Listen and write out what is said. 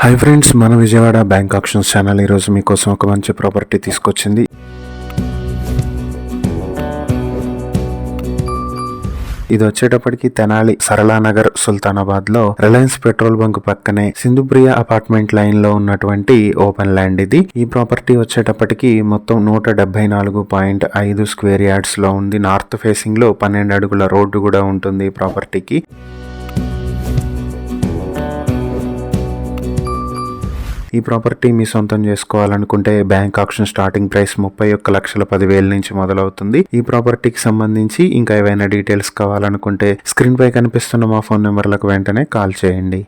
Hi friends, మన Vijayawada bank options channel ఈరోజు మీకోసం ఒక మంచి ప్రాపర్టీ తీసుకొచ్చింది. ఇది వచ్చేటప్పటికి తెనాలి సరళానగర్ సుల్తానాబాద్ లో రిలయన్స్ పెట్రోల్ బంక్ పక్కనే సింధుప్రియ అపార్ట్మెంట్ లైన్ లో ఉన్నటువంటి ఓపెన్ ల్యాండ్ ఇది. ఈ ప్రాపర్టీ వచ్చేటప్పటికి మొత్తం 174.5 స్క్వేర్ యార్డ్స్ లో ఉంది. నార్త్ ఫేసింగ్ లో 12 అడుగుల రోడ్డు కూడా ఉంటుంది ఈ ప్రాపర్టీకి. ఈ ప్రాపర్టీ మీ సొంతం చేసుకోవాలనుకుంటే బ్యాంక్ ఆప్షన్ స్టార్టింగ్ ప్రైస్ 31,10,000 నుంచి మొదలవుతుంది. ఈ ప్రాపర్టీకి సంబంధించి ఇంకా ఏవైనా డీటెయిల్స్ కావాలనుకుంటే స్క్రీన్ పై కనిపిస్తున్న మా ఫోన్ నెంబర్లకు వెంటనే కాల్ చేయండి.